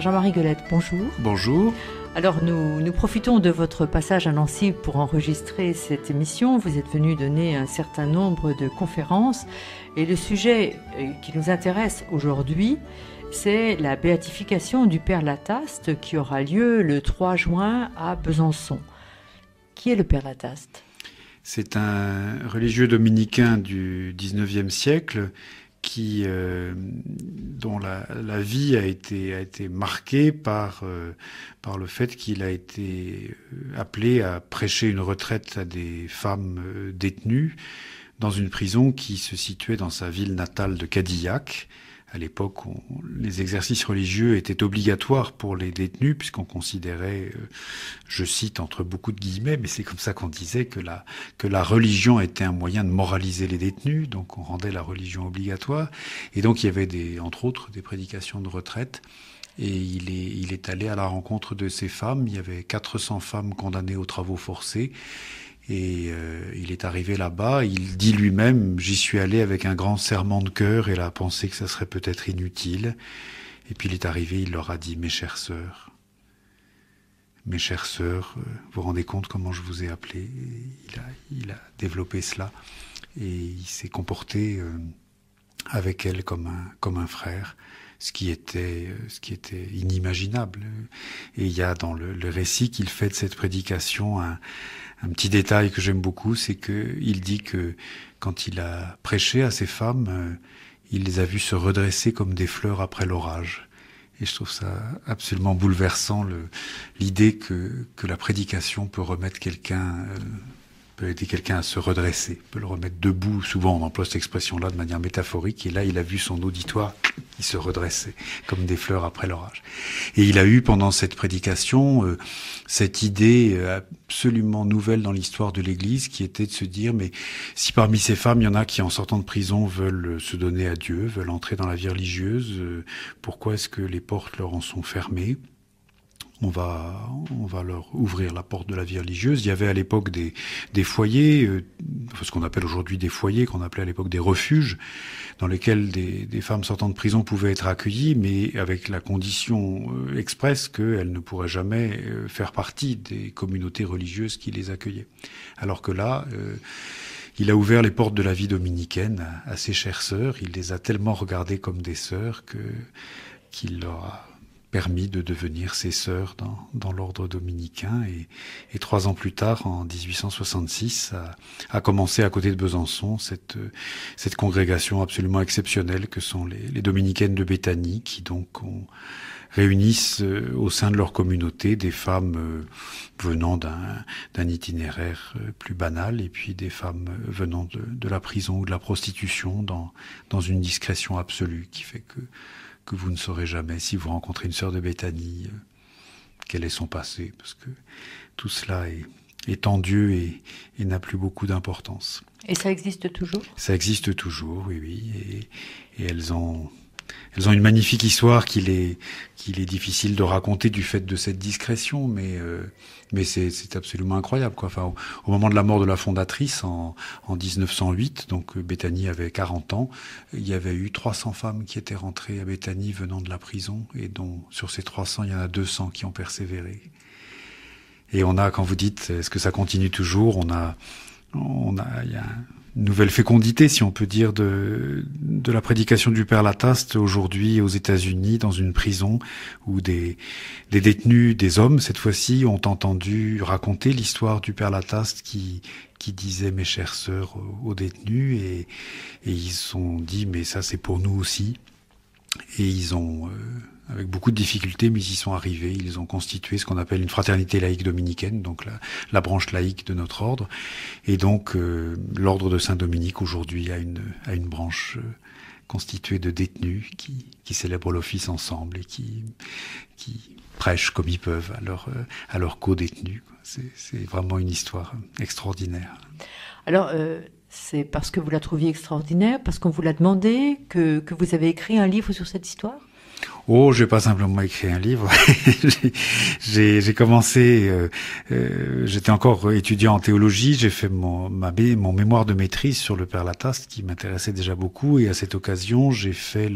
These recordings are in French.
Jean-Marie Guelette, bonjour. Bonjour. Alors nous profitons de votre passage à Nancy pour enregistrer cette émission. Vous êtes venu donner un certain nombre de conférences et le sujet qui nous intéresse aujourd'hui, c'est la béatification du Père Lataste qui aura lieu le 3 juin à Besançon. Qui est le Père Lataste ? C'est un religieux dominicain du XIXe siècle dont la vie a été marquée par le fait qu'il a été appelé à prêcher une retraite à des femmes détenues dans une prison qui se situait dans sa ville natale de Cadillac. À l'époque, les exercices religieux étaient obligatoires pour les détenus, puisqu'on considérait, je cite entre beaucoup de guillemets, mais c'est comme ça qu'on disait que la religion était un moyen de moraliser les détenus, donc on rendait la religion obligatoire. Et donc il y avait entre autres des prédications de retraite. Et il est allé à la rencontre de ces femmes. Il y avait 400 femmes condamnées aux travaux forcés. Et il est arrivé là-bas, il dit lui-même « J'y suis allé avec un grand serrement de cœur et la pensée que ça serait peut-être inutile. » Et puis il est arrivé, il leur a dit « Mes chères sœurs, vous vous rendez compte comment je vous ai appelé ?» Il a développé cela et il s'est comporté avec elles comme un frère. Ce qui était inimaginable. Et il y a dans le récit qu'il fait de cette prédication un petit détail que j'aime beaucoup, c'est qu'il dit que quand il a prêché à ces femmes, il les a vues se redresser comme des fleurs après l'orage. Et je trouve ça absolument bouleversant, l'idée que la prédication peut remettre peut aider quelqu'un à se redresser, peut le remettre debout. Souvent, on emploie cette expression-là de manière métaphorique. Et là, il a vu son auditoire, il se redressait, comme des fleurs après l'orage. Et il a eu, pendant cette prédication, cette idée absolument nouvelle dans l'histoire de l'Église, qui était de se dire, mais si parmi ces femmes, il y en a qui, en sortant de prison, veulent se donner à Dieu, veulent entrer dans la vie religieuse, pourquoi est-ce que les portes leur en sont fermées ? On va leur ouvrir la porte de la vie religieuse. Il y avait à l'époque des foyers, ce qu'on appelle aujourd'hui des foyers, qu'on appelait à l'époque des refuges, dans lesquels des femmes sortant de prison pouvaient être accueillies, mais avec la condition expresse qu'elles ne pourraient jamais faire partie des communautés religieuses qui les accueillaient. Alors que là, il a ouvert les portes de la vie dominicaine à ses chères sœurs. Il les a tellement regardées comme des sœurs qu'il leur a permis de devenir ses sœurs dans l'ordre dominicain. Et 3 ans plus tard, en 1866, a commencé à côté de Besançon cette congrégation absolument exceptionnelle que sont les dominicaines de Béthanie, qui donc réunissent au sein de leur communauté des femmes venant d'un itinéraire plus banal et puis des femmes venant de la prison ou de la prostitution dans une discrétion absolue qui fait que vous ne saurez jamais, si vous rencontrez une sœur de Béthanie, quel est son passé, parce que tout cela est en Dieu et n'a plus beaucoup d'importance. Et ça existe toujours ? Ça existe toujours, oui. Et elles ont une magnifique histoire qu'il est difficile de raconter du fait de cette discrétion, mais c'est absolument incroyable, quoi. Enfin, au moment de la mort de la fondatrice en 1908, donc Béthanie avait 40 ans, il y avait eu 300 femmes qui étaient rentrées à Béthanie venant de la prison, et dont sur ces 300, il y en a 200 qui ont persévéré. Et quand vous dites, est-ce que ça continue toujours, il y a une nouvelle fécondité, si on peut dire, de la prédication du Père Lataste aujourd'hui aux États-Unis, dans une prison où des détenus, des hommes cette fois-ci, ont entendu raconter l'histoire du Père Lataste qui disait « Mes chères sœurs » aux détenus, et ils se sont dit « Mais ça, c'est pour nous aussi ». Et ils ont, avec beaucoup de difficultés, mais ils y sont arrivés. Ils ont constitué ce qu'on appelle une fraternité laïque dominicaine, donc la branche laïque de notre ordre. Et donc, l'ordre de Saint-Dominique, aujourd'hui, a une branche constituée de détenus qui célèbrent l'office ensemble et qui prêchent comme ils peuvent à leurs co-détenus. C'est vraiment une histoire extraordinaire. Alors, c'est parce que vous la trouviez extraordinaire, parce qu'on vous l'a demandé, que vous avez écrit un livre sur cette histoire ? Oh, j'ai pas simplement écrit un livre. J'ai commencé, j'étais encore étudiant en théologie, j'ai fait mon mémoire de maîtrise sur le Père Lataste qui m'intéressait déjà beaucoup, et à cette occasion, j'ai fait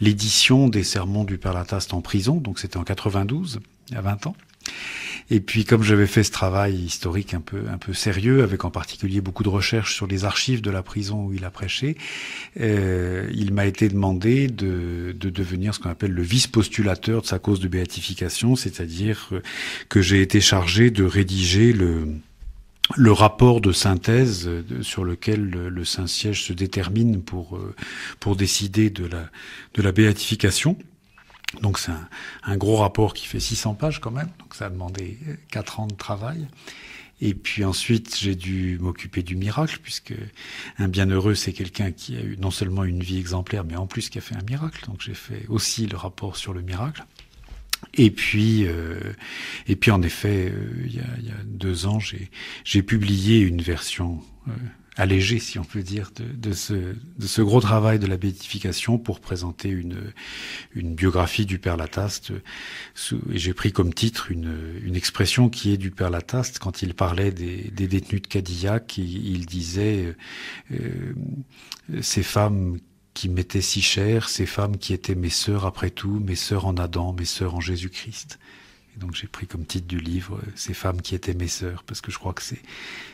l'édition des sermons du Père Lataste en prison, donc c'était en 92, il y a 20 ans. Et puis, comme j'avais fait ce travail historique un peu sérieux, avec en particulier beaucoup de recherches sur les archives de la prison où il a prêché, il m'a été demandé de devenir ce qu'on appelle le vice-postulateur de sa cause de béatification, c'est-à-dire que j'ai été chargé de rédiger le rapport de synthèse sur lequel le Saint-Siège se détermine pour décider de la béatification. Donc c'est un gros rapport qui fait 600 pages quand même, donc ça a demandé 4 ans de travail. Et puis ensuite, j'ai dû m'occuper du miracle, puisque un bienheureux, c'est quelqu'un qui a eu non seulement une vie exemplaire, mais en plus qui a fait un miracle. Donc j'ai fait aussi le rapport sur le miracle. Et puis en effet, il y a 2 ans, j'ai publié une version allégé, si on peut dire, de ce gros travail de la béatification pour présenter une biographie du Père Lataste. Et j'ai pris comme titre une expression qui est du Père Lataste quand il parlait des détenus de Cadillac. Il disait ces femmes qui m'étaient si chères, ces femmes qui étaient mes sœurs après tout, mes sœurs en Adam, mes sœurs en Jésus-Christ. Donc j'ai pris comme titre du livre ces femmes qui étaient mes sœurs, parce que je crois que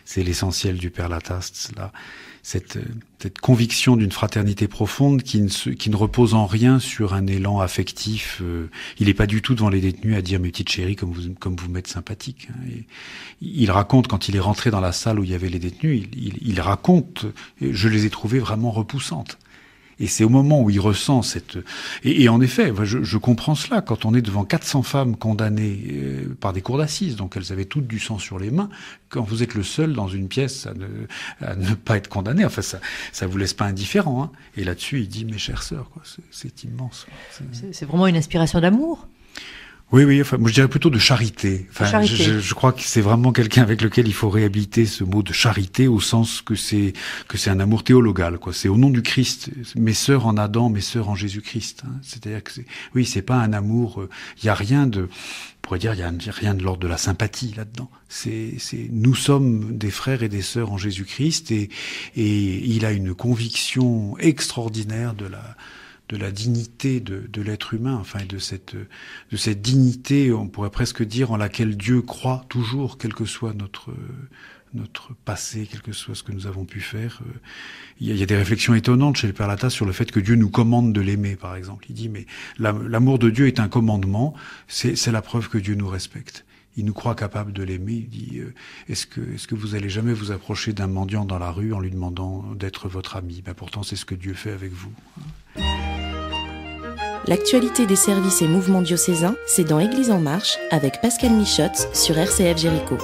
c'est l'essentiel du Père Lataste, là, cette conviction d'une fraternité profonde qui ne repose en rien sur un élan affectif. Il n'est pas du tout devant les détenus à dire mes petites chéries comme vous m'êtes sympathique. Et il raconte quand il est rentré dans la salle où il y avait les détenus, il raconte, je les ai trouvées vraiment repoussantes. Et c'est au moment où il ressent cette... Et en effet, je comprends cela. Quand on est devant 400 femmes condamnées par des cours d'assises, donc elles avaient toutes du sang sur les mains, quand vous êtes le seul dans une pièce à ne pas être condamné, enfin ça vous laisse pas indifférent. Hein. Et là-dessus, il dit, mes chères sœurs, quoi, c'est immense. C'est vraiment une inspiration d'amour ? Oui, enfin, moi je dirais plutôt de charité. Enfin, charité. Je crois que c'est vraiment quelqu'un avec lequel il faut réhabiliter ce mot de charité au sens que c'est un amour théologal, quoi. C'est au nom du Christ, mes sœurs en Adam, mes sœurs en Jésus-Christ. Hein. C'est-à-dire que c'est pas un amour. Il y a rien de, on pourrait dire, il y a rien de l'ordre de la sympathie là-dedans. Nous sommes des frères et des sœurs en Jésus-Christ, et il a une conviction extraordinaire de la dignité de l'être humain, enfin, de cette dignité, on pourrait presque dire, en laquelle Dieu croit toujours, quel que soit notre passé, quel que soit ce que nous avons pu faire. Il y a des réflexions étonnantes chez le Père Lataste sur le fait que Dieu nous commande de l'aimer, par exemple. Il dit, mais l'amour de Dieu est un commandement, c'est la preuve que Dieu nous respecte. Il nous croit capable de l'aimer. Il dit, est-ce que vous allez jamais vous approcher d'un mendiant dans la rue en lui demandant d'être votre ami? Ben pourtant, c'est ce que Dieu fait avec vous. L'actualité des services et mouvements diocésains, c'est dans Église en marche avec Pascal Michotte sur RCF Jéricho.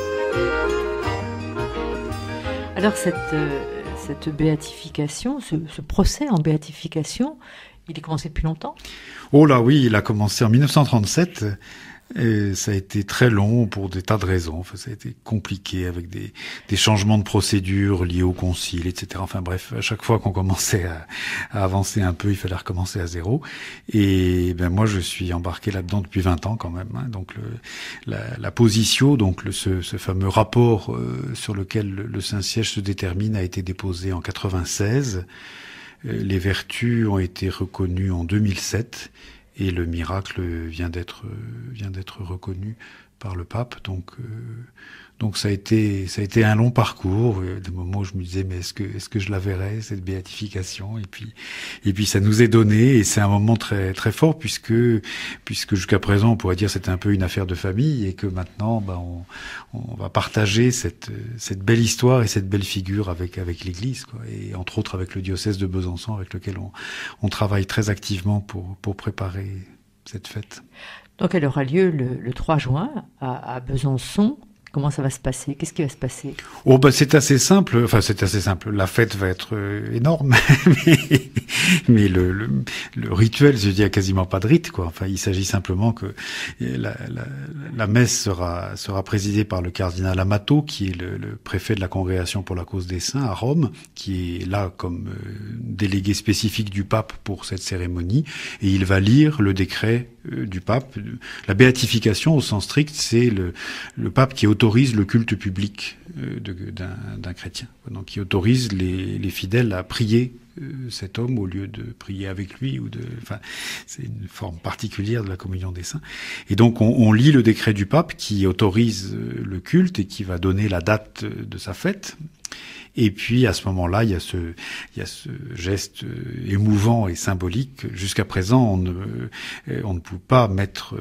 Alors cette béatification, ce procès en béatification, il est commencé depuis longtemps ? Oh là oui, il a commencé en 1937. Et ça a été très long pour des tas de raisons. Enfin, ça a été compliqué avec des changements de procédure liés au concile, etc. Enfin bref, à chaque fois qu'on commençait à avancer un peu, il fallait recommencer à zéro. Et ben moi, je suis embarqué là-dedans depuis 20 ans quand même. Hein. Donc la position, donc ce fameux rapport sur lequel le Saint-Siège se détermine, a été déposé en 96. Les vertus ont été reconnues en 2007. Et le miracle vient d'être reconnu par le pape. Donc ça a été un long parcours, des moments où je me disais mais est-ce que je la verrai, cette béatification, et puis ça nous est donné, et c'est un moment très très fort puisque jusqu'à présent on pourrait dire c'était un peu une affaire de famille, et que maintenant on va partager cette belle histoire et cette belle figure avec l'Église, quoi, et entre autres avec le diocèse de Besançon avec lequel on travaille très activement pour préparer cette fête. Donc elle aura lieu le 3 juin à Besançon. Comment ça va se passer? Qu'est-ce qui va se passer? Oh c'est assez simple. Enfin, c'est assez simple. La fête va être énorme, mais le rituel, je dis, a quasiment pas de rite, quoi. Enfin, il s'agit simplement que la messe sera présidée par le cardinal Amato, qui est le préfet de la Congrégation pour la cause des saints à Rome, qui est là comme délégué spécifique du pape pour cette cérémonie, et il va lire le décret du pape. La béatification, au sens strict, c'est le pape qui autorise le culte public d'un chrétien. Donc, qui autorise les fidèles à prier cet homme au lieu de prier avec lui enfin, c'est une forme particulière de la communion des saints. Et donc, on lit le décret du pape qui autorise le culte et qui va donner la date de sa fête. Et puis, à ce moment-là, il y a ce geste émouvant et symbolique. Jusqu'à présent, on ne peut pas mettre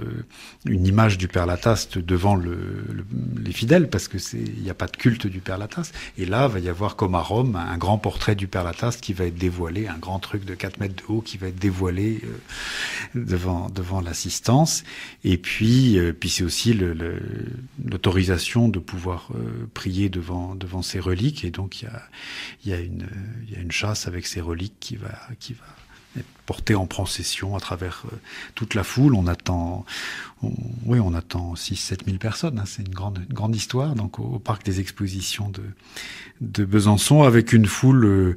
une image du Père Lataste devant les fidèles, parce que il n'y a pas de culte du Père Lataste. Et là, va y avoir, comme à Rome, un grand portrait du Père Lataste qui va être dévoilé, un grand truc de 4 mètres de haut qui va être dévoilé devant l'assistance. Et puis c'est aussi l'autorisation de pouvoir prier devant ces reliques. Et donc, il y a une chasse avec ces reliques qui va être portée en procession à travers toute la foule. On attend 6-7 000 personnes. Hein. C'est une grande histoire. Donc, au parc des expositions de Besançon, avec une foule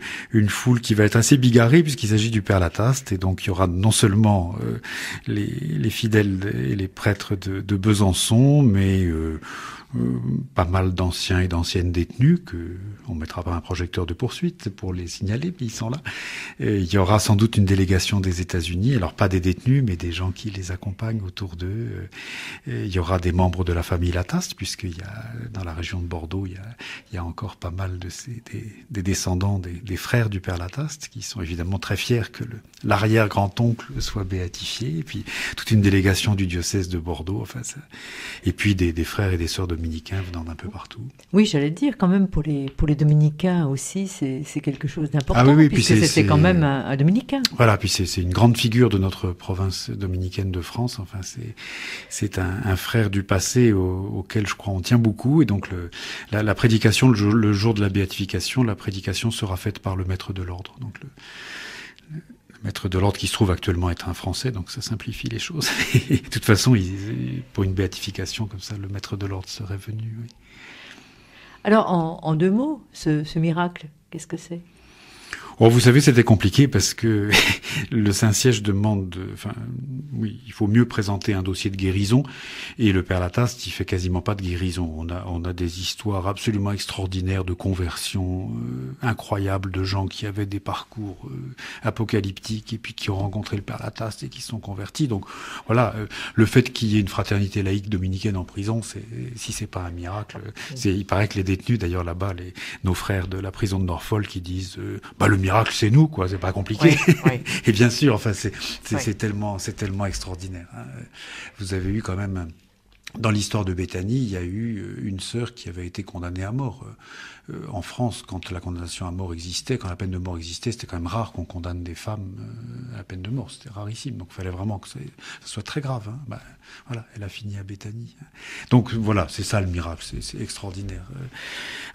qui va être assez bigarrée, puisqu'il s'agit du Père Lataste. Et donc, il y aura non seulement les fidèles et les prêtres de Besançon, mais pas mal d'anciens et d'anciennes détenus que on mettra pas un projecteur de poursuite pour les signaler, puis ils sont là. Il y aura sans doute une délégation des États-Unis, alors pas des détenus, mais des gens qui les accompagnent autour d'eux. Il y aura des membres de la famille Lataste, puisqu'il y a dans la région de Bordeaux, il y a encore pas mal de des descendants des frères du Père Lataste, qui sont évidemment très fiers que l'arrière-grand-oncle soit béatifié, et puis toute une délégation du diocèse de Bordeaux, enfin ça, et puis des frères et des sœurs dominicains venant d'un peu partout. Oui, j'allais dire quand même pour les dominicains aussi, c'est quelque chose d'important. Ah oui, puisque c'était quand même un dominicain. Voilà, puis c'est une grande figure de notre province dominicaine de France. Enfin, c'est un frère du passé auquel je crois on tient beaucoup. Et donc la prédication, le jour de la béatification, la prédication sera faite par le maître de l'ordre. Donc le maître de l'ordre qui se trouve actuellement être un Français, donc ça simplifie les choses. Et de toute façon, pour une béatification comme ça, le maître de l'ordre serait venu. Oui. Alors, en 2 mots, ce miracle, qu'est-ce que c'est? Oh, vous savez, c'était compliqué parce que le Saint-Siège demande, il faut mieux présenter un dossier de guérison, et le Père Lataste, il fait quasiment pas de guérison. On a des histoires absolument extraordinaires de conversions incroyables, de gens qui avaient des parcours apocalyptiques et puis qui ont rencontré le Père Lataste et qui se sont convertis. Donc voilà, le fait qu'il y ait une fraternité laïque dominicaine en prison, si c'est pas un miracle, il paraît que les détenus, d'ailleurs là-bas, nos frères de la prison de Norfolk, qui disent le miracle, c'est nous, quoi. C'est pas compliqué. Oui. Et bien sûr, enfin, c'est tellement extraordinaire. Hein. Vous avez eu quand même, dans l'histoire de Béthanie, il y a eu une sœur qui avait été condamnée à mort. En France, quand la condamnation à mort existait, quand la peine de mort existait, c'était quand même rare qu'on condamne des femmes à la peine de mort. C'était rarissime. Donc, il fallait vraiment que ça soit très grave. Hein. Voilà, elle a fini à Béthanie. Donc, voilà, c'est ça le miracle. C'est extraordinaire.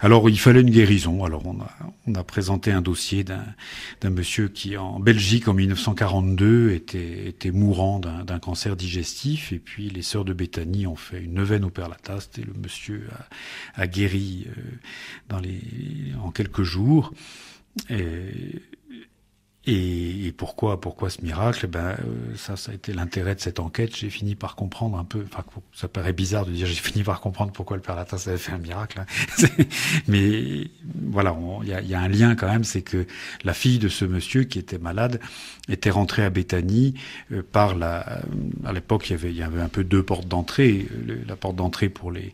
Alors, il fallait une guérison. Alors, on a présenté un dossier d'un monsieur qui, en Belgique, en 1942, était mourant d'un cancer digestif. Et puis, les sœurs de Béthanie ont fait une neuvaine au Père Lataste et le monsieur a guéri en quelques jours. Et pourquoi ce miracle? Ça a été l'intérêt de cette enquête. J'ai fini par comprendre un peu. Enfin, ça paraît bizarre de dire j'ai fini par comprendre pourquoi le Père Lataste avait fait un miracle. Hein. Mais voilà, il y a un lien quand même, c'est que la fille de ce monsieur qui était malade était rentrée à Béthanie à l'époque il y avait un peu 2 portes d'entrée. La porte d'entrée pour les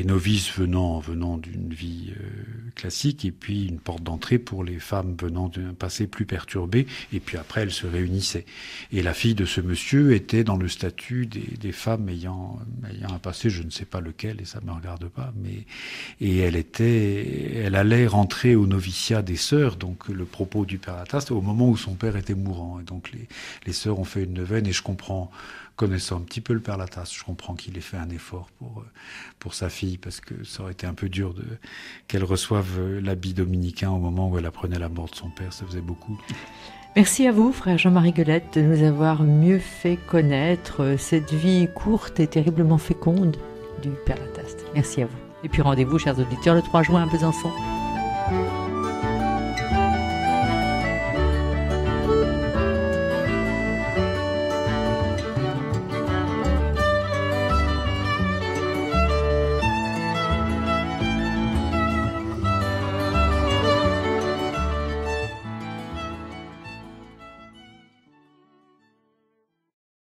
novices venant d'une vie classique, et puis une porte d'entrée pour les femmes venant d'un passé plus perturbé, et puis après elles se réunissaient. Et la fille de ce monsieur était dans le statut des femmes ayant un passé, je ne sais pas lequel, et ça me regarde pas, et elle allait rentrer au noviciat des sœurs, donc le propos du Père Lataste, au moment où son père était mourant. Et donc les sœurs ont fait une neuvaine, et je comprends connaissant un petit peu le Père Lattaste, je comprends qu'il ait fait un effort pour sa fille, parce que ça aurait été un peu dur qu'elle reçoive l'habit dominicain au moment où elle apprenait la mort de son père. Ça faisait beaucoup. Merci à vous, frère Jean-Marie Guelette, de nous avoir mieux fait connaître cette vie courte et terriblement féconde du Père Lattaste. Merci à vous. Et puis rendez-vous, chers auditeurs, le 3 juin à Besançon.